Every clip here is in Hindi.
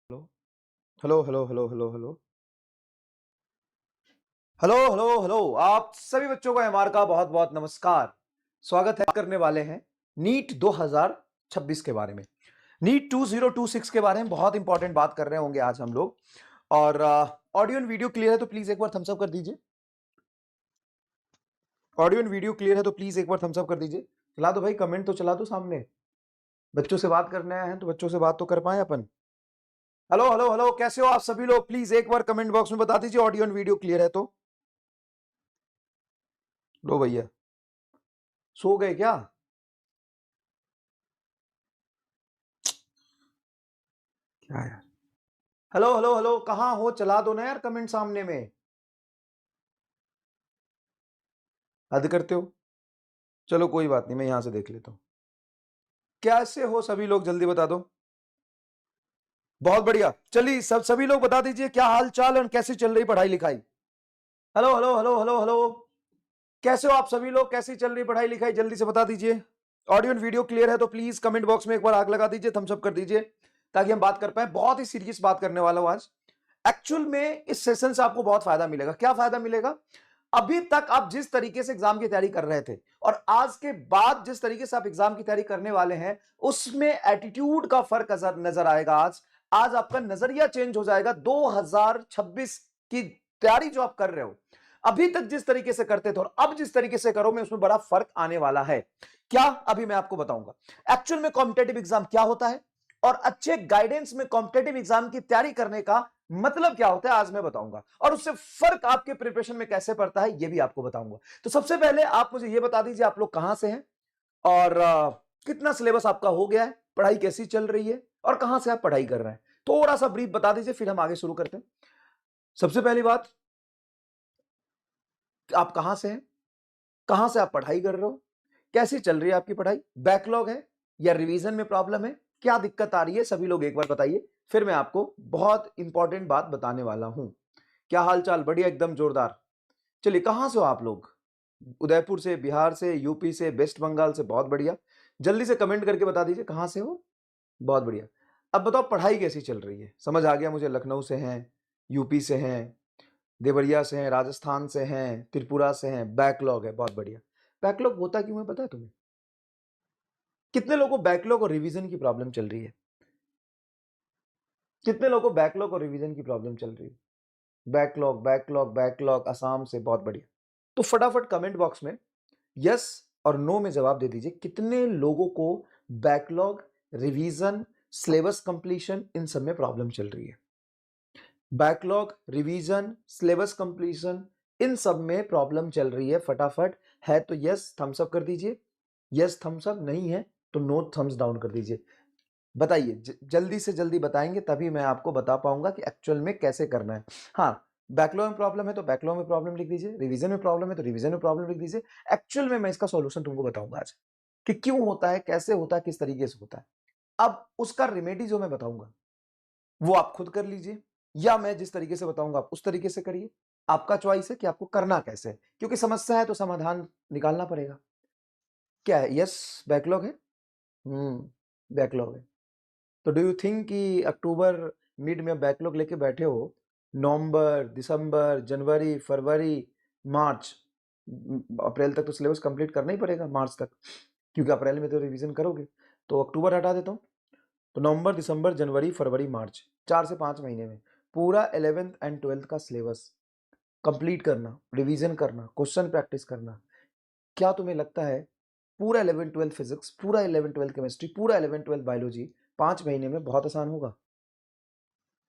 Hello hello hello hello hello hello hello hello hello आप सभी बच्चों को एमआर का बहुत बहुत नमस्कार। स्वागत है। करने वाले हैं नीट 2026 के बारे में, नीट 2026 के बारे में बहुत इंपॉर्टेंट बात कर रहे होंगे आज हम लोग। और ऑडियो एंड वीडियो क्लियर है तो प्लीज एक बार थम्स अप कर दीजिए। ऑडियो एंड वीडियो क्लियर है तो प्लीज एक बार थम्स अप कर दीजिए। चला दो भाई, कमेंट तो चला दो सामने। बच्चों से बात करने आए हैं तो बच्चों से बात तो कर पाए अपन। हेलो हेलो हेलो, कैसे हो आप सभी लोग? प्लीज एक बार कमेंट बॉक्स में बता दीजिए ऑडियो एंड वीडियो क्लियर है तो। लो भैया, सो गए क्या? क्या यार, हेलो हेलो हेलो, कहां हो? चला दो ना यार कमेंट सामने में। हद करते हो। चलो कोई बात नहीं, मैं यहां से देख लेता हूं। कैसे हो सभी लोग, जल्दी बता दो। बहुत बढ़िया, चलिए सभी लोग बता दीजिए क्या हाल चाल और कैसी चल रही पढ़ाई लिखाई। Hello hello hello hello hello, कैसे हो आप सभी लोग? कैसी चल रही पढ़ाई लिखाई, जल्दी से बता दीजिए। ऑडियो एंड वीडियो क्लियर है तो प्लीज कमेंट बॉक्स में एक बार आग लगा दीजिए, थम्स अप कर दीजिए, ताकि हम बात कर पाए। बहुत ही सीरियस बात करने वाला हूं आज। एक्चुअल में इस सेशन से आपको बहुत फायदा मिलेगा। क्या फायदा मिलेगा? अभी तक आप जिस तरीके से एग्जाम की तैयारी कर रहे थे और आज के बाद जिस तरीके से आप एग्जाम की तैयारी करने वाले हैं, उसमें एटीट्यूड का फर्क नजर आएगा। आज आज आपका नजरिया चेंज हो जाएगा। 2026 की तैयारी जो आप कर रहे हो, अभी तक जिस तरीके से करते थे और अब जिस तरीके से करो, में उसमें बड़ा फर्क आने वाला है। क्या? अभी मैं आपको बताऊंगा एक्चुअल में कॉम्पिटेटिव एग्जाम क्या होता है और अच्छे गाइडेंस में कॉम्पिटेटिव एग्जाम की तैयारी करने का मतलब क्या होता है, आज मैं बताऊंगा। और उससे फर्क आपके प्रिपरेशन में कैसे पड़ता है, यह भी आपको बताऊंगा। तो सबसे पहले आप मुझे यह बता दीजिए, आप लोग कहां से हैं और कितना सिलेबस आपका हो गया है, पढ़ाई कैसी चल रही है और कहां से आप पढ़ाई कर रहे हैं। थोड़ा सा ब्रीफ बता दीजिए, फिर हम आगे शुरू करते हैं। सबसे पहली बात, आप कहां से हैं, कहां से आप पढ़ाई कर रहे हो, कैसी चल रही है आपकी पढ़ाई, बैकलॉग है या रिवीजन में प्रॉब्लम है, क्या दिक्कत आ रही है, सभी लोग एक बार बताइए। फिर मैं आपको बहुत इंपॉर्टेंट बात बताने वाला हूं। क्या हाल चाल? बढ़िया, एकदम जोरदार। चलिए, कहां से हो आप लोग? उदयपुर से, बिहार से, यूपी से, वेस्ट बंगाल से? बहुत बढ़िया, जल्दी से कमेंट करके बता दीजिए कहां से हो। बहुत बढ़िया। अब बताओ पढ़ाई कैसी चल रही है। समझ आ गया मुझे, लखनऊ से हैं, यूपी से हैं, देवरिया से हैं, राजस्थान से हैं, त्रिपुरा से हैं, बैकलॉग है। बहुत बढ़िया। बैकलॉग होता क्यों है पता है तुम्हें? कितने लोगों को बैकलॉग और रिवीजन की प्रॉब्लम चल रही है? कितने लोगों को बैकलॉग और रिवीजन की प्रॉब्लम चल रही है? बैकलॉग बैकलॉग बैकलॉग, असम से। बहुत बढ़िया। तो फटाफट कमेंट बॉक्स में यस और नो में जवाब दे दीजिए, कितने लोगों को बैकलॉग, रिवीजन, सिलेबस कंप्लीशन, इन सब में प्रॉब्लम चल रही है। बैकलॉग, रिवीजन, सिलेबस कंप्लीशन, इन सब में प्रॉब्लम चल रही है। फटाफट है तो यस थम्स अप कर दीजिए, यस थम्स अप, नहीं है तो नो थम्स डाउन कर दीजिए। बताइए, जल्दी से जल्दी बताएंगे तभी मैं आपको बता पाऊंगा कि एक्चुअल में कैसे करना है। हाँ, बैकलॉग में प्रॉब्लम है तो बैकलॉग में प्रॉब्लम लिख दीजिए, रिवीजन में प्रॉब्लम है तो रिवीजन में प्रॉब्लम लिख दीजिए। एक्चुअल में मैं इसका सॉल्यूशन तुमको बताऊंगा आज, कि क्यों होता है, कैसे होता है, किस तरीके से होता है। अब उसका रेमेडी जो मैं बताऊंगा वो आप खुद कर लीजिए, या मैं जिस तरीके से बताऊंगा आप उस तरीके से करिए। आपका चॉइस है कि आपको करना कैसे है, क्योंकि समस्या है तो समाधान निकालना पड़ेगा। क्या है? यस, बैकलॉग है। बैकलॉग है। तो डू यू थिंक कि अक्टूबर मिड में बैकलॉग लेके बैठे हो, नवंबर, दिसंबर, जनवरी, फरवरी, मार्च, अप्रैल तक तो सिलेबस कंप्लीट करना ही पड़ेगा, मार्च तक, क्योंकि अप्रैल में तो रिवीजन करोगे। तो अक्टूबर हटा देता हूँ, तो नवंबर, दिसंबर, जनवरी, फरवरी, मार्च, 4 से 5 महीने में पूरा 11th एंड 12th का सिलेबस कंप्लीट करना, रिवीजन करना, क्वेश्चन प्रैक्टिस करना। क्या तुम्हें लगता है पूरा 11th 12th फिजिक्स, पूरा 11th 12th केमिस्ट्री, पूरा 11th 12th बायोलॉजी 5 महीने में बहुत आसान होगा?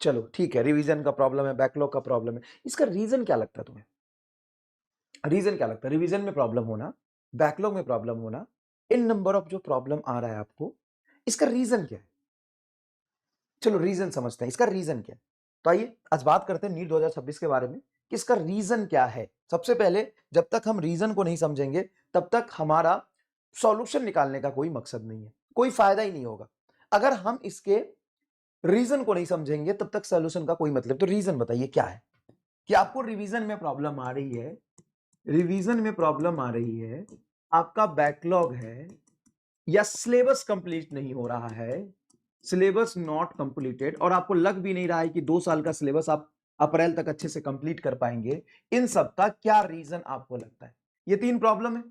चलो ठीक है, रिवीजन का प्रॉब्लम है, बैकलॉग का प्रॉब्लम है, इसका रीजन क्या लगता है तुम्हें? रीजन क्या लगता है रिवीजन में प्रॉब्लम होना, बैकलॉग में प्रॉब्लम होना, इन नंबर ऑफ जो प्रॉब्लम आ रहा है आपको, इसका रीजन क्या है? चलो रीजन समझते हैं, इसका रीजन क्या है। तो आइए आज बात करते हैं नीट 2026 के बारे में कि इसका रीजन क्या है। सबसे पहले, जब तक हम रीजन को नहीं समझेंगे तब तक हमारा सॉल्यूशन निकालने का कोई मकसद नहीं है, कोई फायदा ही नहीं होगा। अगर हम इसके रीजन को नहीं समझेंगे तब तक सॉल्यूशन का कोई मतलब। तो रीजन बताइए क्या है कि आपको रिवीजन में प्रॉब्लम आ रही है, रिवीजन में प्रॉब्लम आ रही है, आपका बैकलॉग है या सिलेबस कंप्लीट नहीं हो रहा है, सिलेबस नॉट कंप्लीटेड, और आपको लग भी नहीं रहा है कि 2 साल का सिलेबस आप अप्रैल तक अच्छे से कंप्लीट कर पाएंगे, इन सब का क्या रीजन आपको लगता है? ये 3 प्रॉब्लम है।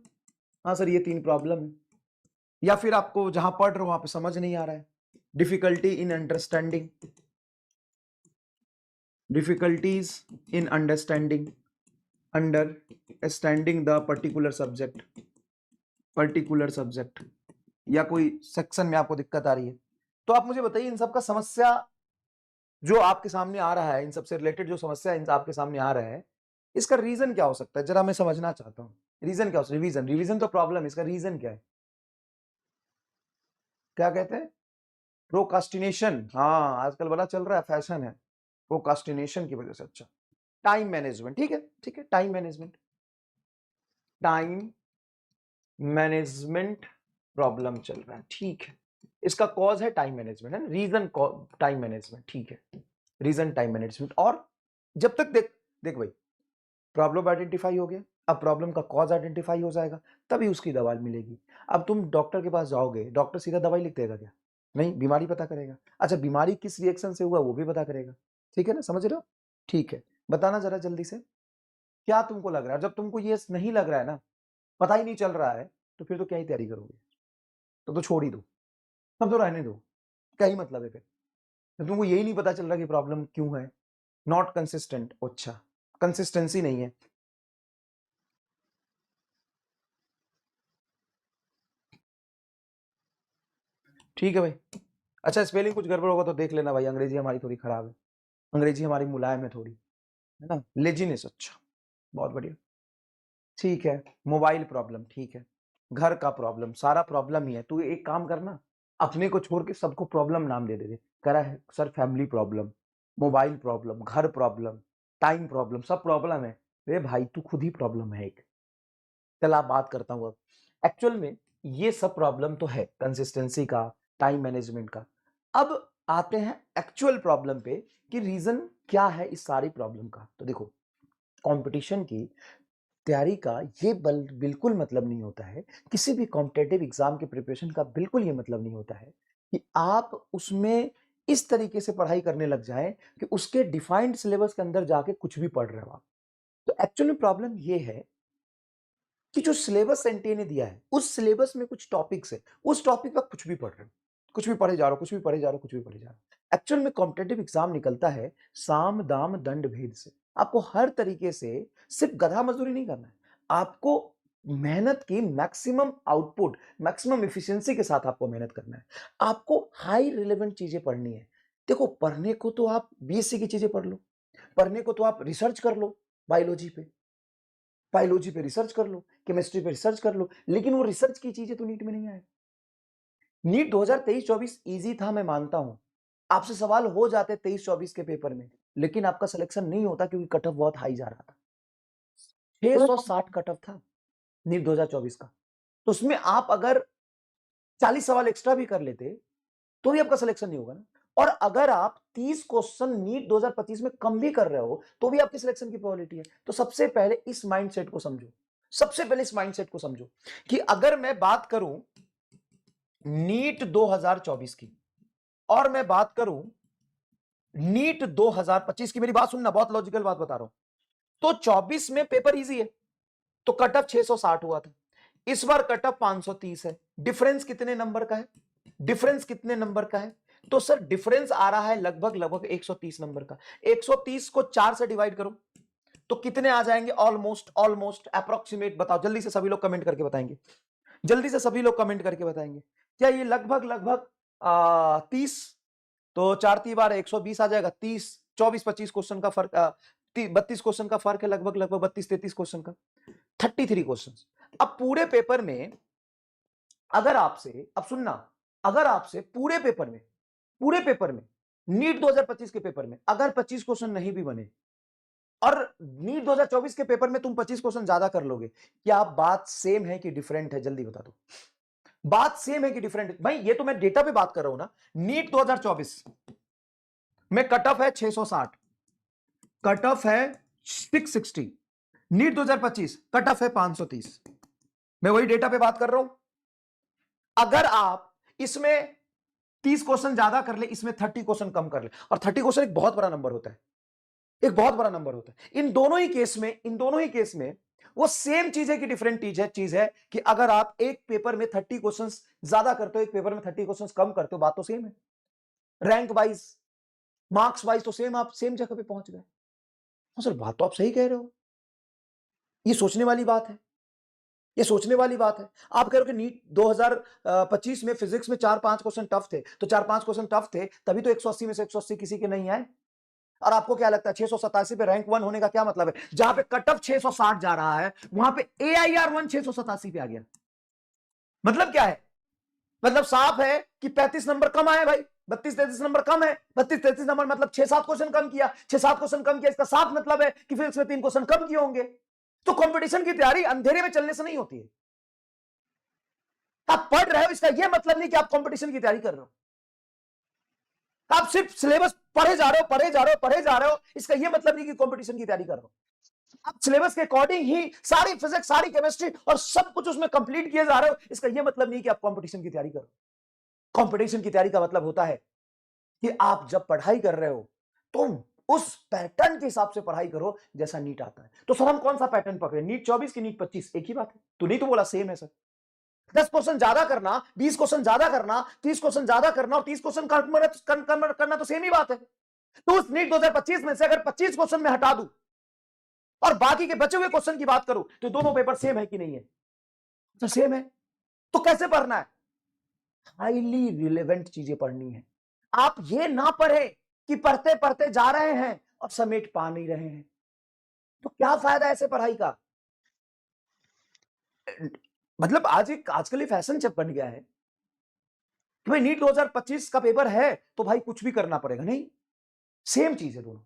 हाँ सर, ये 3 प्रॉब्लम है। या फिर आपको जहां पढ़ रहे हो वहां पे समझ नहीं आ रहा है, difficulty in understanding, difficulties in understanding the particular subject, या कोई सेक्शन में आपको दिक्कत आ रही है, तो आप मुझे बताइए इन सब का समस्या जो आपके सामने आ रहा है, इन सबसे रिलेटेड जो समस्या आपके सामने आ रहा है, इसका रीजन क्या हो सकता है? जरा मैं समझना चाहता हूं, रीजन क्या हो सकता है? रिवीजन तो प्रॉब्लम, इसका रीजन क्या है? क्या कहते हैं? प्रोकास्टिनेशन। हाँ, आजकल बड़ा चल रहा है, फैशन है प्रोकास्टिनेशन की वजह से। अच्छा, टाइम मैनेजमेंट, ठीक है, ठीक है, time management, time management problem चल रहा है, ठीक है। इसका कॉज है टाइम मैनेजमेंट, है रीजन टाइम मैनेजमेंट, ठीक है, रीजन टाइम मैनेजमेंट। और जब तक देख देख भाई, प्रॉब्लम आइडेंटिफाई हो गया, अब प्रॉब्लम का कॉज आइडेंटिफाई हो जाएगा, तभी उसकी दवा मिलेगी। अब तुम डॉक्टर के पास जाओगे, डॉक्टर सीधा दवाई लिख देगा क्या? नहीं, बीमारी पता करेगा। अच्छा, बीमारी किस रिएक्शन से हुआ वो भी पता करेगा, ठीक है ना, समझ रहे हो? ठीक है, बताना जरा जल्दी से, क्या तुमको लग रहा है? जब तुमको ये नहीं लग रहा है ना, पता ही नहीं चल रहा है, तो फिर तो क्या ही तैयारी करोगे? तो छोड़ ही दो, तब तो रहने दो, क्या ही मतलब है फिर, जब तुमको यही नहीं पता चल रहा कि प्रॉब्लम क्यों है। नॉट कंसिस्टेंट, अच्छा, कंसिस्टेंसी नहीं है, ठीक है भाई। अच्छा, स्पेलिंग कुछ गड़बड़ होगा तो देख लेना भाई, अंग्रेजी हमारी थोड़ी खराब है, अंग्रेजी हमारी मुलायम है थोड़ी, है ना, लेजीनेस, अच्छा, बहुत बढ़िया, ठीक है। मोबाइल प्रॉब्लम, ठीक है, घर का प्रॉब्लम, सारा प्रॉब्लम ही है। तू एक काम करना, अपने को छोड़ के सबको प्रॉब्लम नाम दे दे करा है sir, family problem, mobile problem, घर प्रॉब्लम, टाइम प्रॉब्लम, सब प्रॉब्लम है। अरे भाई, तू खुद ही प्रॉब्लम है एक। चल, आप बात करता हूं अब, एक्चुअल में ये सब प्रॉब्लम तो है कंसिस्टेंसी का, टाइम मैनेजमेंट का। अब आते हैं एक्चुअल प्रॉब्लम पे कि रीजन क्या है इस सारी प्रॉब्लम का। तो देखो, कंपटीशन की तैयारी का ये बिल्कुल मतलब नहीं होता है, किसी भी कॉम्पिटेटिव एग्जाम के प्रिपरेशन का बिल्कुल ये मतलब नहीं होता है कि आप उसमें इस तरीके से पढ़ाई करने लग जाएं कि उसके डिफाइंड सिलेबस के अंदर जाके कुछ भी पढ़ रहे हो आप। तो एक्चुअली प्रॉब्लम ये है कि जो सिलेबस एनटीए ने दिया है, उस सिलेबस में कुछ टॉपिक्स है, उस टॉपिक का कुछ भी पढ़ रहे हो, कुछ भी पढ़े जा रहे हो, कुछ भी पढ़े जा रहे हो, कुछ भी पढ़े जा रहे हो। एक्चुअल में कॉम्पिटेटिव एग्जाम निकलता है साम दाम दंड भेद से। आपको हर तरीके से सिर्फ गधा मजदूरी नहीं करना है, आपको मेहनत की मैक्सिमम आउटपुट, मैक्सिमम एफिशिएंसी के साथ आपको मेहनत करना है। आपको हाई रिलेवेंट चीजें पढ़नी है। देखो, पढ़ने को तो आप बीएससी की चीजें पढ़ लो, पढ़ने को तो आप रिसर्च कर लो, बायोलॉजी पे, बायोलॉजी पे रिसर्च कर लो, केमिस्ट्री पे रिसर्च कर लो, लेकिन वो रिसर्च की चीजें तो नीट में नहीं आए। नीट 2023-24 इजी था, मैं मानता हूं, आपसे सवाल हो जाते 23-24 के पेपर में, लेकिन आपका सिलेक्शन नहीं होता क्योंकि कट ऑफ बहुत हाई जा रहा था। 660 कट ऑफ था नीट 2024 का, तो उसमें आप अगर 40 सवाल एक्स्ट्रा भी कर लेते तो भी आपका सिलेक्शन नहीं होगा ना। और अगर आप 30 क्वेश्चन नीट 2025 में कम भी कर रहे हो तो भी आपके सिलेक्शन की प्रोबेबिलिटी है। तो सबसे पहले इस माइंडसेट को समझो, सबसे पहले इस माइंडसेट को समझो कि अगर मैं बात करूं नीट 2024 की और मैं बात करूं नीट 2025 की, मेरी बात सुनना, बहुत लॉजिकल बात बता रहा हूं, तो 24 में पेपर इजी है, तो कट ऑफ 660 हुआ था, इस बार कट ऑफ 530 है। डिफरेंस कितने नंबर का है? डिफरेंस कितने नंबर का है? तो सर डिफरेंस आ रहा है लगभग लगभग 130 नंबर का। 130 को 4 से डिवाइड करो तो कितने आ जाएंगे? ऑलमोस्ट ऑलमोस्ट अप्रोक्सीमेट बताओ, जल्दी से सभी लोग कमेंट करके बताएंगे, जल्दी से सभी लोग कमेंट करके बताएंगे। क्या ये लगभग लगभग 30, तो 4 3 बार 120 आ जाएगा। 30 24 25 क्वेश्चन का फर्क, 32 क्वेश्चन का फर्क है, लगभग लगभग 32 33 क्वेश्चन का, 33 क्वेश्चन। अब पूरे पेपर में अगर आपसे, अब सुनना, अगर आपसे पूरे पेपर में नीट 2025 के पेपर में अगर 25 क्वेश्चन नहीं भी बने और नीट 2024 के पेपर में तुम 25 क्वेश्चन ज्यादा कर लोगे, क्या बात सेम है कि डिफरेंट है? जल्दी बता दो, बात सेम है कि डिफरेंट है? भाई ये तो मैं डेटा पे बात कर रहा हूं ना। नीट 2024 में कट ऑफ है 660, कट ऑफ है 660, नीट 2025 कट ऑफ है 530, मैं वही डेटा पे बात कर रहा हूं। अगर आप इसमें 30 क्वेश्चन ज्यादा कर ले, इसमें 30 क्वेश्चन कम कर ले, और 30 क्वेश्चन एक बहुत बड़ा नंबर होता है, एक बहुत बड़ा नंबर होता है। इन दोनों ही केस में वो सेम चीज है कि डिफरेंट चीज है कि अगर आप एक पेपर में 30 क्वेश्चंस ज्यादा करते हो, एक पेपर में 30 क्वेश्चंस कम करते हो, बात तो सेम है। रैंक वाइज, मार्क्स वाइज तो सेम, आप सेम जगह पे पहुंच गए। हाँ सर, बात तो आप सही कह रहे हो, ये सोचने वाली बात है, ये सोचने वाली बात है। आप कह रहे हो कि नीट 2025 में फिजिक्स में 4-5 क्वेश्चन टफ थे, तो 4-5 क्वेश्चन टफ थे तभी तो 180 में से 180 किसी के नहीं आए। और आपको क्या लगता है 687 पे रैंक 1 होने का क्या मतलब है? जहां पे कट ऑफ 660 जा रहा है, वहां पे AIR 1 687 पे आ गया। मतलब क्या है? मतलब साफ है कि 35 नंबर कम आए भाई, 32-33 नंबर कम है। 32-33 नंबर मतलब 6-7 क्वेश्चन कम किया, 6-7 क्वेश्चन कम किया, इसका साफ मतलब है कि फिजिक्स में 3 क्वेश्चन कम किए होंगे। तो कंपटीशन की तैयारी अंधेरे में चलने से नहीं होती है। आप पढ़ रहे हो, इसका यह मतलब नहीं कि आप कंपटीशन की तैयारी कर रहे हो। आप सिर्फ सिलेबस पढ़े जा रहे हो, पढ़े जा रहे हो, पढ़े जा रहे हो, इसका यह मतलब नहीं कि कंपटीशन की तैयारी कर रहे हो। आप सिलेबस के अकॉर्डिंग ही सारी फिजिक्स, सारी केमिस्ट्री और सब कुछ उसमें कंप्लीट किए जा रहे हो, इसका यह मतलब नहीं कि आप कंपटीशन की तैयारी कर रहे हो। कंपटीशन की तैयारी का मतलब होता है कि आप जब पढ़ाई कर रहे हो तो उस पैटर्न के हिसाब से पढ़ाई करो जैसा नीट आता है। तो सर हम कौन सा पैटर्न पकड़े, नीट 24 की नीट 25? एक ही बात है। तो नहीं तो बोला सेम है सर। 10 क्वेश्चन ज्यादा करना, 20 क्वेश्चन ज्यादा करना, 30 क्वेश्चन ज्यादा करना और 30 क्वेश्चन करना तो सेम ही बात है। तो उस नीट 2025 में से अगर 25 क्वेश्चन में हटा दूं और बाकी के बचे हुए क्वेश्चन की बात करूं तो दोनों पेपर सेम है कि नहीं है? तो सेम है। तो कैसे पढ़ना है? हाईली रिलेवेंट चीजें पढ़नी है। आप ये ना पढ़े कि पढ़ते पढ़ते जा रहे हैं और समेट पा नहीं रहे हैं, तो क्या फायदा ऐसे पढ़ाई का? मतलब आजकल ये फैशन जब बन गया है कि भाई नीट 2025 का पेपर है तो भाई कुछ भी करना पड़ेगा। नहीं, सेम चीज है दोनों।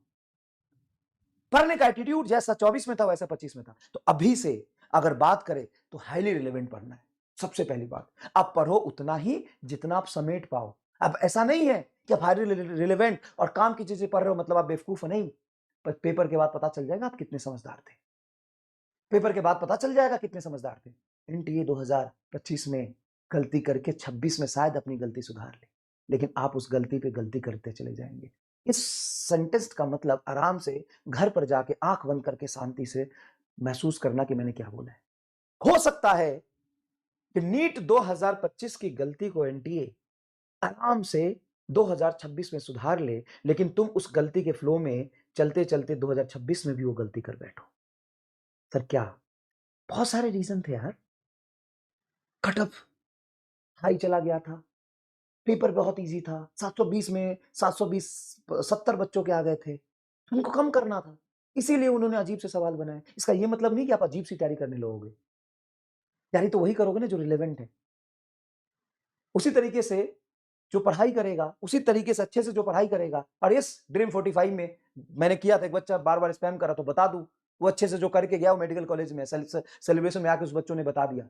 पढ़ने का एटीट्यूड जैसा 24 में था वैसा 25 में था। तो अभी से अगर बात करें तो हाईली रिलेवेंट पढ़ना है। सबसे पहली बात, आप पढ़ो उतना ही जितना आप समेट पाओ। अब ऐसा नहीं है कि आप हाईली रिलेवेंट और काम की चीजें पढ़ रहे हो मतलब आप बेवकूफ हो, नहीं। पर पेपर के बाद पता चल जाएगा आप कितने समझदार थे। पेपर के बाद पता चल जाएगा कितने समझदार थे। एनटीए 2025 में गलती करके 26 में शायद अपनी गलती सुधार ली, लेकिन आप उस गलती पे गलती करते चले जाएंगे। इस सेंटेंस का मतलब आराम से घर पर जाके आंख बंद करके शांति से महसूस करना कि मैंने क्या बोला है। हो सकता है कि नीट 2025 की गलती को एनटीए आराम से 2026 में सुधार ले, लेकिन तुम उस गलती के फ्लो में चलते चलते 2026 में भी वो गलती कर बैठो। सर क्या? बहुत सारे रीजन थे यार। कट ऑफ हाई चला गया था, पेपर बहुत इजी था, 720 में 720 70 बच्चों के आ गए थे, उनको कम करना था, इसीलिए उन्होंने अजीब से सवाल बनाए। इसका यह मतलब नहीं कि आप अजीब सी तैयारी करने लगोगे। तैयारी तो वही करोगे ना जो रिलेवेंट है। उसी तरीके से जो पढ़ाई करेगा, उसी तरीके से अच्छे से जो पढ़ाई करेगा। और इस ड्रीम 45 में मैंने किया था, एक बच्चा बार बार स्पैम करा तो बता दूं, वो अच्छे से जो करके गया वो मेडिकल कॉलेज में सेलिब्रेशन में आके उस बच्चों ने बता दिया।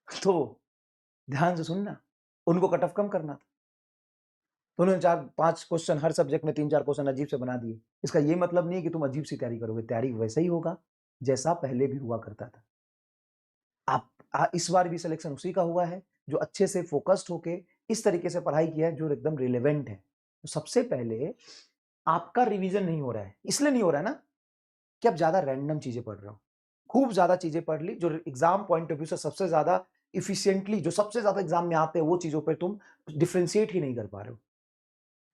तो ध्यान से सुनना, उनको कट ऑफ कम करना था तो उन्होंने 4-5 क्वेश्चन हर सब्जेक्ट में 3-4 क्वेश्चन अजीब से बना दिए। इसका ये मतलब नहीं कि तुम अजीब सी तैयारी करोगे, तैयारी वैसा ही होगा जैसा पहले भी हुआ करता था। आप इस बार भी सिलेक्शन उसी का हुआ है जो अच्छे से फोकस्ड होके इस तरीके से पढ़ाई किया है जो एकदम रिलेवेंट है। तो सबसे पहले आपका रिवीजन नहीं हो रहा है, इसलिए नहीं हो रहा है ना कि आप ज्यादा रैंडम चीजें पढ़ रहे हो। खूब ज्यादा चीजें पढ़ ली जो एग्जाम पॉइंट ऑफ व्यू से सबसे ज्यादा इफिशिएंटली, जो सबसे ज्यादा एग्जाम में आते हैं, वो चीजों पर तुम डिफ्रेंशिएट ही नहीं कर पा रहे हो।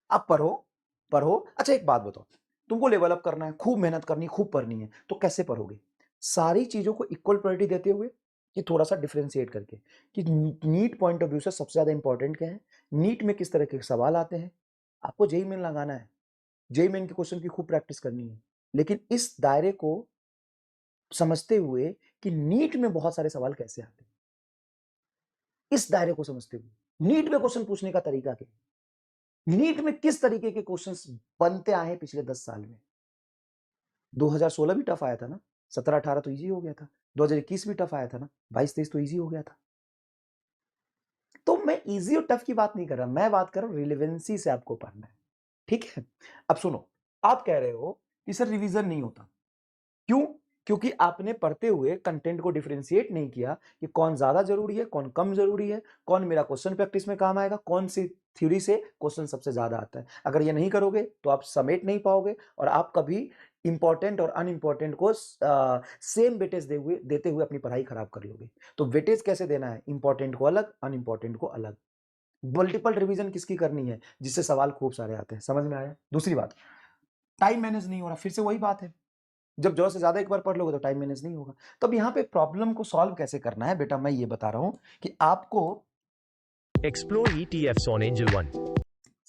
आप पढ़ो, पढ़ो। अच्छा एक बात बताओ, तुमको लेवल अप करना है, खूब मेहनत करनी है, खूब पढ़नी है, तो कैसे पढ़ोगे? सारी चीजों को इक्वल प्रायोरिटी देते हुए कि थोड़ा सा डिफरेंशिएट करके कि नीट पॉइंट ऑफ व्यू से सबसे ज्यादा इंपॉर्टेंट क्या है, नीट में किस तरह के सवाल आते हैं। आपको जेई मेन लगाना है, जेई मेन के क्वेश्चन की खूब प्रैक्टिस करनी है, लेकिन इस दायरे को समझते हुए कि नीट में बहुत सारे सवाल कैसे आते हैं, इस दायरे को समझते हुए नीट में क्वेश्चन पूछने का तरीका क्या, नीट में किस तरीके के क्वेश्चंस बनते आए हैं पिछले 10 साल में। 2016 भी टफ आया था ना, 17-18 तो इजी हो गया था, 2021 भी टफ आया था ना, 22-23 तो इजी हो गया था। तो मैं इजी और टफ की बात नहीं कर रहा, मैं बात कर रहा हूं रिलेवेंसी से आपको पढ़ना है। ठीक है, अब सुनो, आप कह रहे हो कि सर रिवीजन नहीं होता, क्यों? क्योंकि आपने पढ़ते हुए कंटेंट को डिफरेंशिएट नहीं किया कि कौन ज्यादा जरूरी है, कौन कम जरूरी है, कौन मेरा क्वेश्चन प्रैक्टिस में काम आएगा, कौन सी थ्योरी से क्वेश्चन सबसे ज्यादा आता है। अगर ये नहीं करोगे तो आप समेट नहीं पाओगे और आप कभी इंपॉर्टेंट और अनइंपॉर्टेंट को सेम वेटेज देते हुए अपनी पढ़ाई खराब कर लोगे। तो वेटेज कैसे देना है, इंपॉर्टेंट को अलग, अनइंपॉर्टेंट को अलग। मल्टीपल रिवीजन किसकी करनी है, जिससे सवाल खूब सारे आते हैं। समझ में आया? दूसरी बात, टाइम मैनेज नहीं हो रहा, फिर से वही बात है, जब जरूरत से ज्यादा एक बार पढ़ लोगे तो टाइम मैनेज नहीं होगा। तब यहाँ पे प्रॉब्लम को सॉल्व कैसे करना है बेटा, मैं ये बता रहा हूं कि आपको Explore ETFs on Angel One.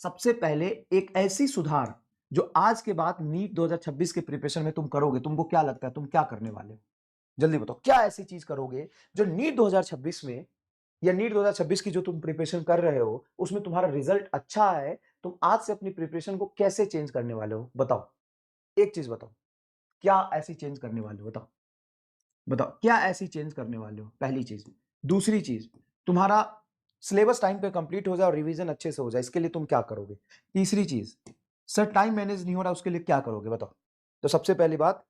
सबसे पहले एक ऐसी सुधार जो आज के बाद नीट 2026 के प्रिपरेशन में तुम करोगे। तुमको क्या लगता है तुम क्या करने वाले हो? जल्दी बताओ, क्या ऐसी चीज करोगे जो नीट 2026 में या नीट 2026 की जो तुम प्रिपरेशन कर रहे हो उसमें तुम्हारा रिजल्ट अच्छा है, तुम आज से अपनी प्रिपरेशन को कैसे चेंज करने वाले हो? बताओ, एक चीज बताओ, क्या ऐसी चेंज करने वाले हो? बताओ बताओ, क्या ऐसी चेंज करने वाले हो? पहली चीज। दूसरी चीज, तुम्हारा सिलेबस टाइम पे कंप्लीट हो जाए और रिवीजन अच्छे से हो जाए, इसके लिए तुम क्या करोगे? तीसरी चीज, सर टाइम मैनेज नहीं हो रहा, उसके लिए क्या करोगे? बताओ। तो सबसे पहली बात,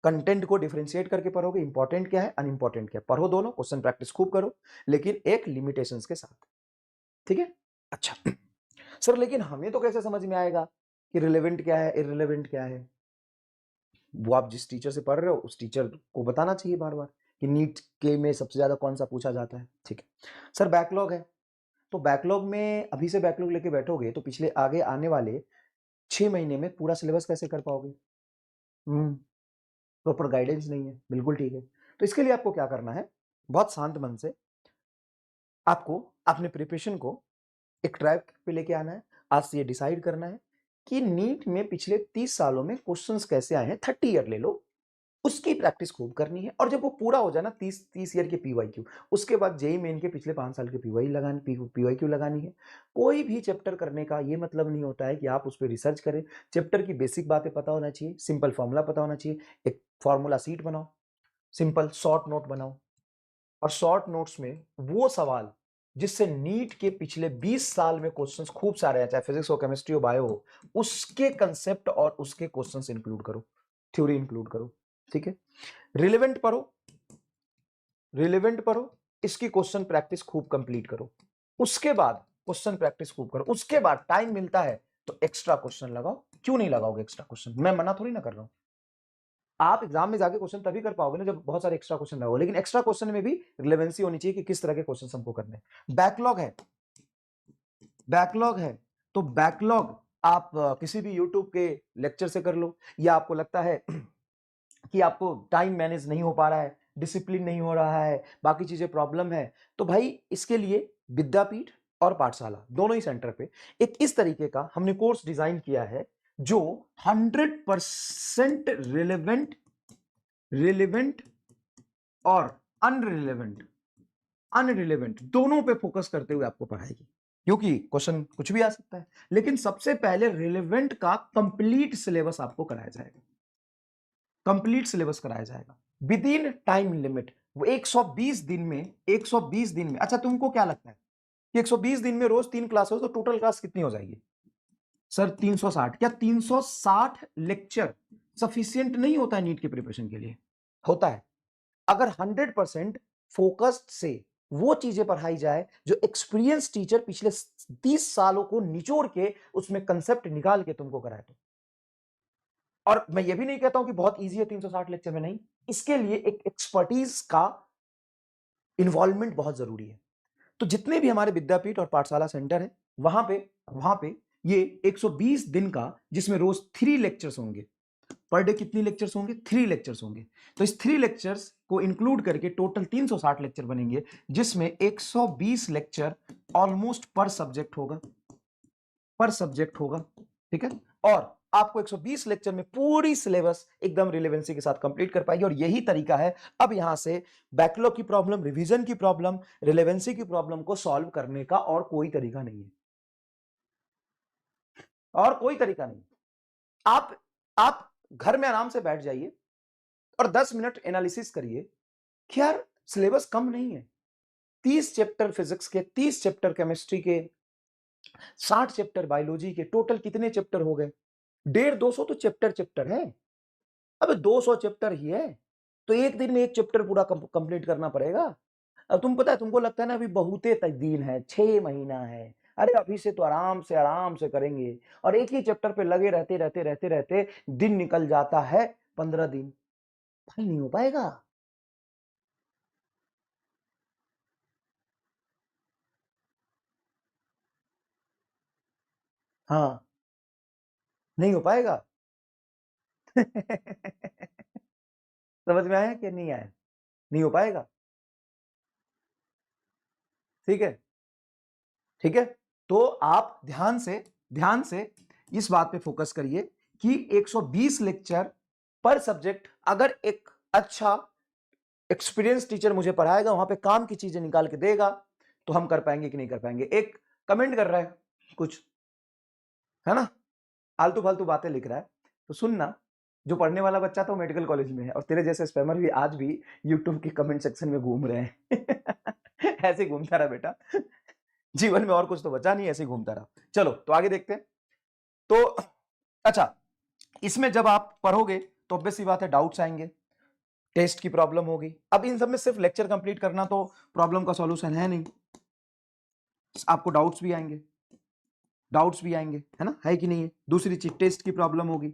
कंटेंट को डिफरेंशिएट करके पढ़ोगे, इंपॉर्टेंट क्या है, अनइंपॉर्टेंट क्या है, पढ़ो दोनों, क्वेश्चन प्रैक्टिस खूब करो, लेकिन एक लिमिटेशंस के साथ। ठीक है? अच्छा सर, लेकिन हमें तो कैसे समझ में आएगा कि रिलेवेंट क्या है, इररिलेवेंट क्या है? वो आप जिस टीचर से पढ़ रहे हो उस टीचर को बताना चाहिए बार बार कि नीट के में सबसे ज्यादा कौन सा पूछा जाता है। ठीक है सर, बैकलॉग है, तो बैकलॉग में अभी से बैकलॉग लेके बैठोगे तो पिछले आगे आने वाले 6 महीने में पूरा सिलेबस कैसे कर पाओगे? प्रॉपर गाइडेंस नहीं है, बिल्कुल ठीक है। तो इसके लिए आपको क्या करना है, बहुत शांत मन से आपको अपने प्रिपरेशन को एक ट्रैक पे लेके आना है। आज से ये डिसाइड करना है कि नीट में पिछले 30 सालों में क्वेश्चंस कैसे आए हैं, 30 ईयर ले लो, उसकी प्रैक्टिस खूब करनी है। और जब वो पूरा हो जाए ना 30 ईयर के पीवाईक्यू, उसके बाद जेई मेन के पिछले 5 साल के पीवाईक्यू लगानी है। कोई भी चैप्टर करने का ये मतलब नहीं होता है कि आप उस पर रिसर्च करें। चैप्टर की बेसिक बातें पता होना चाहिए, सिंपल फॉर्मूला पता होना चाहिए, एक फॉर्मूला सीट बनाओ, सिंपल शॉर्ट नोट बनाओ, और शॉर्ट नोट्स में वो सवाल जिससे नीट के पिछले 20 साल में क्वेश्चंस खूब सारे हैं, चाहे फिजिक्स हो, केमिस्ट्री हो, बायो हो, उसके कंसेप्ट और उसके क्वेश्चंस इंक्लूड करो, थ्योरी इंक्लूड करो। ठीक है? रिलेवेंट पढ़ो, रिलेवेंट पढ़ो, इसकी क्वेश्चन प्रैक्टिस खूब कंप्लीट करो, उसके बाद क्वेश्चन प्रैक्टिस खूब करो, उसके बाद टाइम मिलता है तो एक्स्ट्रा क्वेश्चन लगाओ। क्यों नहीं लगाओगे एक्स्ट्रा क्वेश्चन? मैं मना थोड़ी ना कर रहा हूं। आप एग्जाम में जाके क्वेश्चन तभी कर पाओगे ना जब बहुत सारे एक्स्ट्रा क्वेश्चन लगाओ, लेकिन एक्स्ट्रा क्वेश्चन में भी रिलेवेंसी होनी चाहिए कि किस तरह के क्वेश्चन हमको करने हैं। बैकलॉग है, बैकलॉग है, तो बैकलॉग आप किसी भी यूट्यूब के लेक्चर से कर लो, या आपको लगता है कि आपको टाइम मैनेज नहीं हो पा रहा है, डिसिप्लिन नहीं हो रहा है, बाकी चीजें प्रॉब्लम है, तो भाई इसके लिए विद्यापीठ और पाठशाला दोनों ही सेंटर पे एक इस तरीके का हमने कोर्स डिजाइन किया है जो 100% रिलेवेंट और अनरिलेवेंट अनरिलेवेंट दोनों पे फोकस करते हुए आपको पढ़ाएगी। क्योंकि क्वेश्चन कुछ भी आ सकता है, लेकिन सबसे पहले रिलेवेंट का कंप्लीट सिलेबस आपको कराया जाएगा, कंप्लीट सिलेबस कराया जाएगा विद इन टाइम लिमिट। वो 120 दिन में, 120 दिन में, अच्छा तुमको क्या लगता है कि 120 दिन में रोज 3 क्लास हो तो टोटल क्लास कितनी हो जाएगी? सर 360। क्या 360 लेक्चर सफिशियंट नहीं होता है नीट के प्रिपरेशन के लिए? होता है। अगर 100% फोकस्ड से वो चीजें पढ़ाई जाए जो एक्सपीरियंस टीचर पिछले 30 सालों को निचोड़ के उसमें कंसेप्ट निकाल के तुमको कराए तो। और मैं ये भी नहीं कहता हूं कि बहुत इजी है 360 लेक्चर में, नहीं, इसके लिए एक एक्सपर्टीज का इन्वॉल्वमेंट बहुत जरूरी है। तो जितने भी हमारे विद्यापीठ और पाठशाला सेंटर है वहां पे ये 120 दिन का, जिसमें रोज 3 लेक्चर्स होंगे, पर डे कितनी लेक्चर्स होंगे? 3 लेक्चर्स होंगे। तो इस 3 लेक्चर्स को इंक्लूड करके टोटल 360 लेक्चर बनेंगे, जिसमें 120 लेक्चर ऑलमोस्ट पर सब्जेक्ट होगा, पर सब्जेक्ट होगा। ठीक है? और आपको 120 लेक्चर में पूरी सिलेबस एकदम रिलेवेंसी के साथ कंप्लीट कर पाएगी। और यही तरीका है अब यहां से बैकलॉग की प्रॉब्लम, रिवीजन की प्रॉब्लम, रिलेवेंसी की प्रॉब्लम को सॉल्व करने का और कोई तरीका नहीं है, और कोई तरीका नहीं। आप घर में आराम से बैठ जाइए और 10 मिनट एनालिसिस करिए कि यार सिलेबस कम नहीं है। 30 चैप्टर फिजिक्स के, 30 चैप्टर केमिस्ट्री के, 60 चैप्टर बायोलॉजी के, टोटल कितने चैप्टर हो गए? 150-200 तो चैप्टर चैप्टर है। अब 200 चैप्टर ही है, तो एक दिन में एक चैप्टर पूरा कंप्लीट करना पड़ेगा। अब तुम पता है, तुमको लगता है ना अभी बहुते दिन है, 6 महीना है, अरे अभी से तो आराम से करेंगे, और एक ही चैप्टर पे लगे रहते दिन निकल जाता है 15 दिन। भाई नहीं हो पाएगा। हाँ, नहीं हो पाएगा। समझ में आया कि नहीं आया? नहीं हो पाएगा। ठीक है, ठीक है। तो आप ध्यान से इस बात पे फोकस करिए कि 120 लेक्चर पर सब्जेक्ट, अगर एक अच्छा एक्सपीरियंस टीचर मुझे पढ़ाएगा, वहां पे काम की चीजें निकाल के देगा, तो हम कर पाएंगे कि नहीं कर पाएंगे। एक कमेंट कर रहा है कुछ, है ना, आलतू फालतू बातें लिख रहा है, तो सुनना, जो पढ़ने वाला बच्चा तो मेडिकल कॉलेज में है, और तेरे जैसे स्पैमर भी आज भी यूट्यूब के कमेंट सेक्शन में घूम रहे हैं। ऐसे घूमता रहा बेटा, जीवन में और कुछ तो बचा नहीं, ऐसे घूमता रहा। चलो तो आगे देखते हैं। तो अच्छा, इसमें जब आप पढ़ोगे तो ऑब्वियस सी बात है डाउट्स आएंगे, टेस्ट की प्रॉब्लम होगी। अब इन सब में सिर्फ लेक्चर कंप्लीट करना तो प्रॉब्लम का सॉल्यूशन है नहीं, आपको डाउट्स भी आएंगे, है ना, है कि नहीं है? दूसरी चीज टेस्ट की प्रॉब्लम होगी,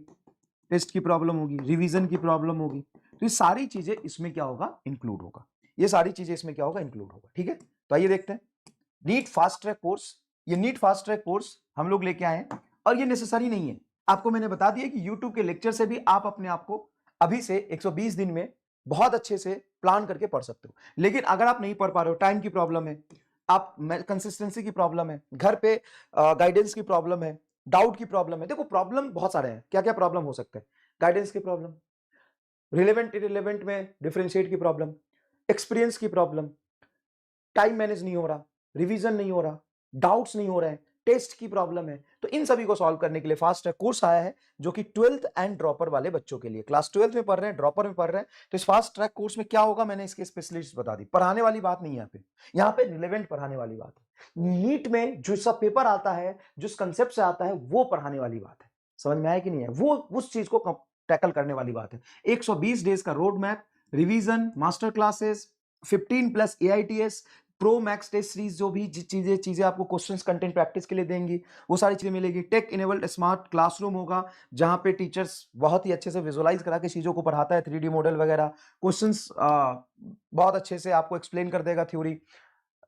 रिवीजन की प्रॉब्लम होगी। तो ये सारी चीजें इसमें क्या होगा, इंक्लूड होगा। ये सारी चीजें इसमें क्या होगा, इंक्लूड होगा। ठीक है, तो आइए देखते हैं नीट फास्ट ट्रैक कोर्स। ये नीट फास्ट ट्रैक कोर्स हम लोग लेके आए हैं, और ये नेसेसरी नहीं है। आपको मैंने बता दिया कि YouTube के लेक्चर से भी आप अपने आप को अभी से 120 दिन में बहुत अच्छे से प्लान करके पढ़ सकते हो। लेकिन अगर आप नहीं पढ़ पा रहे हो, टाइम की प्रॉब्लम है, आप कंसिस्टेंसी की प्रॉब्लम है, घर पे गाइडेंस की प्रॉब्लम है, डाउट की प्रॉब्लम है। देखो प्रॉब्लम बहुत सारे हैं, क्या क्या प्रॉब्लम हो सकते हैं? गाइडेंस की प्रॉब्लम, रिलेवेंट इरेलेवेंट में डिफरेंशिएट की प्रॉब्लम, एक्सपीरियंस की प्रॉब्लम, टाइम मैनेज नहीं हो रहा, रिवीजन नहीं हो रहा, डाउट्स नहीं हो रहे हैं, टेस्ट की प्रॉब्लम है। तो इन सभी को सॉल्व करने के लिए फास्ट ट्रैक कोर्स आया है, जो कि 12th एंड ड्रॉपर वाले बच्चों के लिए, क्लास 12th में पढ़ रहे हैं, ड्रॉपर में पढ़ रहे हैं। तो इस फास्ट ट्रैक कोर्स में क्या होगा, मैंने इसके स्पेशलिस्ट बता दी। पढ़ाने वाली बात नहीं है यहाँ पे रिलेवेंट पढ़ाने वाली बात है। नीट में जो सब पेपर आता है, जिस कंसेप्ट से आता है, वो पढ़ाने वाली बात है। समझ में आया कि नहीं है? वो उस चीज को टैकल करने वाली बात है। 120 डेज का road map, revision, master classes, 15 plus AITS, pro max test series, जो भी चीजें आपको क्वेश्चंस कंटेंट प्रैक्टिस के लिए देंगी, वो सारी चीजें मिलेगी। टेक इनेबल्ड स्मार्ट क्लासरूम होगा, जहां पे टीचर्स बहुत ही अच्छे से विजुअलाइज करा के चीजों को पढ़ाता है, 3D मॉडल वगैरह, क्वेश्चंस बहुत अच्छे से आपको एक्सप्लेन कर देगा theory.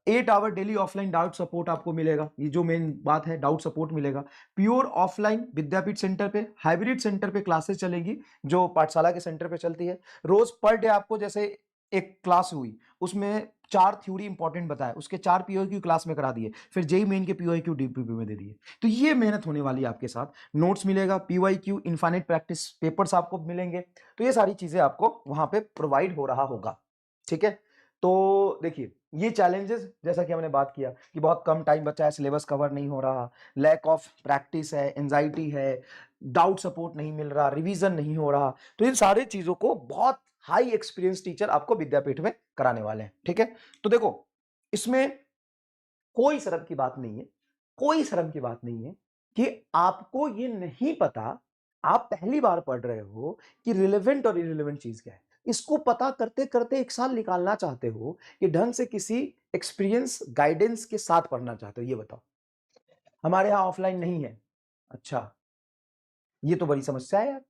8 hour daily offline doubt support आपको मिलेगा, ये जो मेन बात है, डाउट सपोर्ट मिलेगा। प्योर ऑफलाइन विद्यापीठ सेंटर पे, हाइब्रिड सेंटर पे क्लासेस चलेंगी, जो पाठशाला के सेंटर पे चलती है। रोज पर डे आपको, जैसे एक क्लास हुई, उसमें 4 थ्योरी इंपॉर्टेंट बताए, उसके 4 POQ क्लास में करा दिए, फिर जेई मेन के POQ DPP में दे दिए। तो ये मेहनत होने वाली है आपके साथ। नोट्स मिलेगा, PYQ, इनफाइनाइट प्रैक्टिस पेपर्स आपको मिलेंगे। तो ये सारी चीजें आपको वहां पे प्रोवाइड हो रहा होगा। ठीक है, तो देखिए ये चैलेंजेस, जैसा कि हमने बात किया कि बहुत कम टाइम बचा है, सिलेबस कवर नहीं हो रहा, लैक ऑफ प्रैक्टिस है, एंजाइटी है, डाउट सपोर्ट नहीं मिल रहा, रिवीजन नहीं हो रहा। तो इन सारी चीजों को बहुत हाई एक्सपीरियंस टीचर आपको विद्यापीठ में कराने वाले हैं। ठीक है, तो देखो इसमें कोई शर्म की बात नहीं है, कोई शर्म की बात नहीं है कि आपको ये नहीं पता, आप पहली बार पढ़ रहे हो, कि रिलेवेंट और इरिलेवेंट चीज क्या है। इसको पता करते करते 1 साल निकालना चाहते हो, कि ढंग से किसी एक्सपीरियंस गाइडेंस के साथ पढ़ना चाहते हो? ये बताओ। हमारे यहाँ ऑफलाइन नहीं है। अच्छा, ये तो बड़ी समस्या है यार।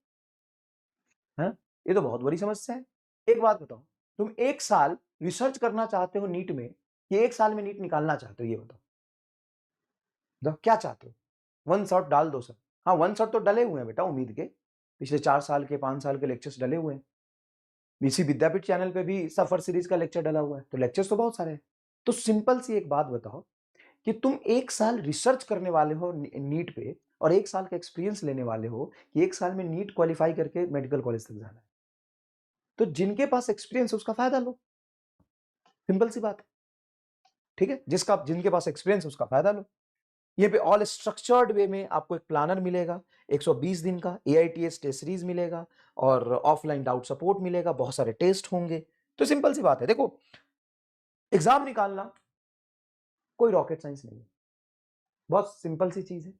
हाँ, ये तो बहुत बड़ी समस्या है। एक बात बताओ, तुम 1 साल रिसर्च करना चाहते हो नीट में, कि 1 साल में नीट निकालना चाहते हो? ये बताओ, क्या चाहते हो? वन शॉट डाल दो सर। हाँ, वन शॉट तो डले हुए हैं बेटा, उम्मीद के पिछले 4 साल के 5 साल के लेक्चर्स डले हुए हैं। इसी विद्यापीठ चैनल पे भी सफर सीरीज का लेक्चर डला हुआ है, तो लेक्चर्स तो बहुत सारे हैं। तो सिंपल सी एक बात बताओ, कि तुम 1 साल रिसर्च करने वाले हो नीट पे, और 1 साल का एक्सपीरियंस लेने वाले हो, कि 1 साल में नीट क्वालिफाई करके मेडिकल कॉलेज तक जाना है। तो जिनके पास एक्सपीरियंस है उसका फायदा लो, सिंपल सी बात है। ठीक है, जिनके पास एक्सपीरियंस है उसका फायदा लो। ये पे ऑल स्ट्रक्चर्ड वे में आपको एक प्लानर मिलेगा, 120 दिन का AITS टेस्ट सीरीज मिलेगा, और ऑफलाइन डाउट सपोर्ट मिलेगा, बहुत सारे टेस्ट होंगे। तो सिंपल सी बात है, देखो एग्जाम निकालना कोई रॉकेट साइंस नहीं है, बहुत सिंपल सी चीज है।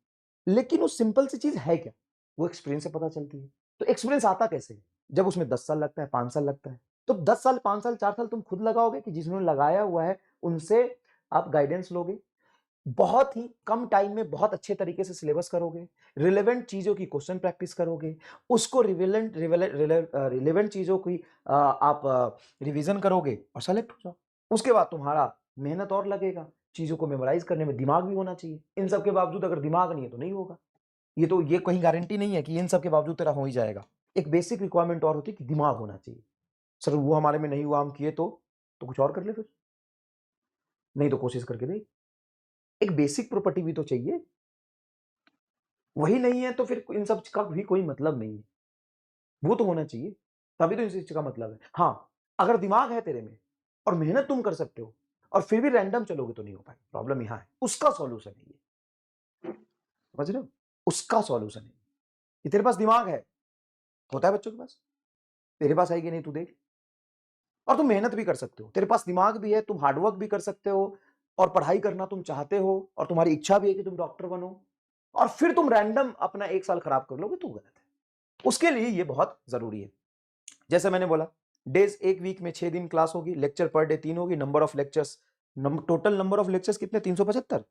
लेकिन वो सिंपल सी चीज है क्या, वो एक्सपीरियंस से पता चलती है। तो एक्सपीरियंस आता कैसे है? जब उसमें 10 साल लगता है, 5 साल लगता है। तो 10 साल, 5 साल, 4 साल तुम खुद लगाओगे कि जिन्होंने लगाया हुआ है उनसे आप गाइडेंस लोगे, बहुत ही कम टाइम में बहुत अच्छे तरीके से सिलेबस करोगे, रिलेवेंट चीजों की क्वेश्चन प्रैक्टिस करोगे, उसको रिलेवेंट चीजों की आप रिवीजन करोगे और सेलेक्ट हो जाओ। उसके बाद तुम्हारा मेहनत और लगेगा, चीजों को मेमोराइज करने में दिमाग भी होना चाहिए। इन सब के बावजूद अगर दिमाग नहीं है तो नहीं होगा। ये कहीं गारंटी नहीं है कि इन सब के बावजूद तेरा हो ही जाएगा। एक बेसिक रिक्वायरमेंट और होती है कि दिमाग होना चाहिए। सर वो हमारे में नहीं हुआ, हम किए तो कुछ और कर ले फिर, नहीं तो कोशिश करके देख। एक बेसिक प्रॉपर्टी भी तो चाहिए, वही नहीं है तो फिर इन सब का भी कोई मतलब नहीं है। वो तो होना चाहिए, तभी तो इस चीज का मतलब है। हाँ, अगर दिमाग है तेरे में और मेहनत तुम कर सकते हो और फिर भी रैंडम चलोगे तो नहीं हो पाएगा। प्रॉब्लम यहाँ है, उसका सॉल्यूशन है ये, समझ रहे हो? उसका सॉल्यूशन है कि तेरे पास दिमाग है, होता है बच्चों के पास, तेरे पास है कि नहीं तू देख। और तुम मेहनत भी कर सकते हो, तेरे पास दिमाग भी है, तुम हार्डवर्क भी कर सकते हो और पढ़ाई करना तुम चाहते हो और तुम्हारी इच्छा भी है कि तुम डॉक्टर बनो, और फिर तुम रैंडम अपना 1 साल खराब कर लोगे तो गलत है। उसके लिए ये बहुत जरूरी है। जैसे मैंने बोला, डेज एक वीक में 6 दिन क्लास होगी, लेक्चर पर डे 3 होगी, number of lectures, total number of lectures कितने? 375।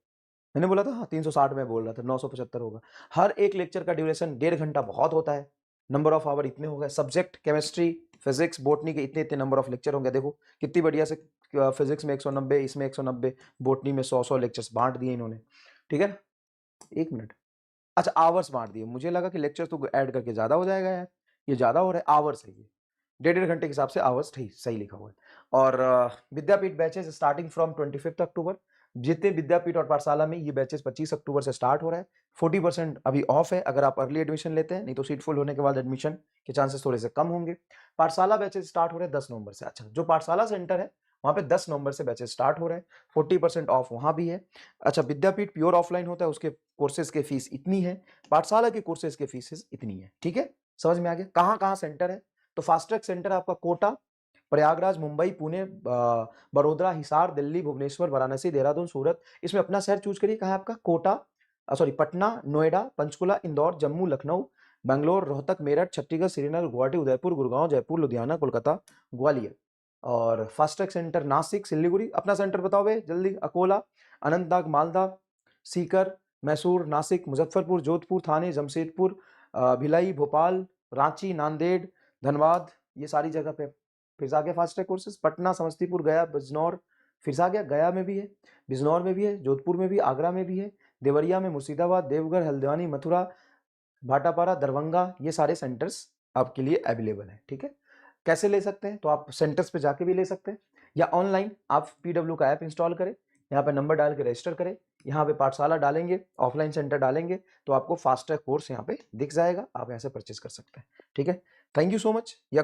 मैंने बोला था हाँ 360 में बोल रहा था, 975 होगा। हर एक लेक्चर का ड्यूरेशन 1.5 घंटा बहुत होता है। नंबर ऑफ आवर इतने हो गए। सब्जेक्ट केमिस्ट्री, फिजिक्स, बॉटनी के इतने इतने नंबर ऑफ लेक्चर होंगे। देखो कितनी बढ़िया से फिजिक्स में 190, इसमें 190, बॉटनी में 100 लेक्चर्स बांट दिए इन्होंने, ठीक है ना? 1 मिनट, अच्छा आवर्स बांट दिए, मुझे लगा कि लेक्चर तो ऐड करके ज्यादा हो जाएगा यार, ये ज्यादा हो रहा है। आवर्स है ये, 1.5 घंटे के हिसाब से आवर्स सही सही लिखा हुआ है। और विद्यापीठ बैचेस स्टार्टिंग फ्रॉम 25 अक्टूबर। जितने विद्यापीठ और पाठशाला में ये बैचेस 25 अक्टूबर से स्टार्ट हो रहा है। 40% अभी ऑफ है अगर आप अर्ली एडमिशन लेते हैं, नहीं तो सीट फुल होने के बाद एडमिशन के चांसेस थोड़े से कम होंगे। पाठशाला बैचेस स्टार्ट हो रहे हैं 10 नवंबर से। अच्छा, जो पाठशाला सेंटर है वहाँ पे 10 नवंबर से बैचेस स्टार्ट हो रहे हैं, 40% ऑफ वहाँ भी है। अच्छा, विद्यापीठ प्योर ऑफलाइन होता है, उसके कोर्सेज के फीस इतनी है, पाठशाला के कोर्सेज के फीसेस इतनी है, ठीक है? समझ में आ गया कहाँ कहाँ सेंटर है? तो फास्ट ट्रैक सेंटर आपका कोटा, प्रयागराज, मुंबई, पुणे, बड़ोदरा, हिसार, दिल्ली, भुवनेश्वर, वाराणसी, देहरादून, सूरत। इसमें अपना शहर चूज करिए, कहाँ है आपका? कोटा, सॉरी पटना, नोएडा, पंचकुला, इंदौर, जम्मू, लखनऊ, बैंगलोर, रोहतक, मेरठ, छत्तीसगढ़, श्रीनगर, गुवाहाटी, उदयपुर, गुड़गांव, जयपुर, लुधियाना, कोलकाता, ग्वालियर। और fast track centre Nashik, Siliguri. अपना सेंटर बताओ भाई जल्दी। अकोला, अनंतनाग, मालदा, सीकर, मैसूर, नासिक, मुजफ्फरपुर, जोधपुर, थाने, जमशेदपुर, भिलाई, भोपाल, रांची, नांदेड़, धनबाद, ये सारी जगह पे। फिर से आ गया fast track courses, Patna, Samastipur, गया, बिजनौर। फिर से आ गया, गया में भी है, बिजनौर में भी है, जोधपुर में भी, आगरा में भी है, देवरिया में, मुर्शिदाबाद, देवघर, हल्द्वानी, मथुरा, भाटापारा, दरभंगा, ये सारे सेंटर्स आपके लिए अवेलेबल है, ठीक है? कैसे ले सकते हैं? तो आप सेंटर्स पे जाके भी ले सकते हैं या ऑनलाइन आप पीडब्ल्यू का ऐप इंस्टॉल करें, यहाँ पे नंबर डाल के रजिस्टर करें, यहाँ पे पाठशाला डालेंगे, ऑफलाइन सेंटर डालेंगे, तो आपको फास्ट ट्रैक कोर्स यहाँ पे दिख जाएगा, आप यहाँ से परचेज कर सकते हैं, ठीक है? Thank you so much.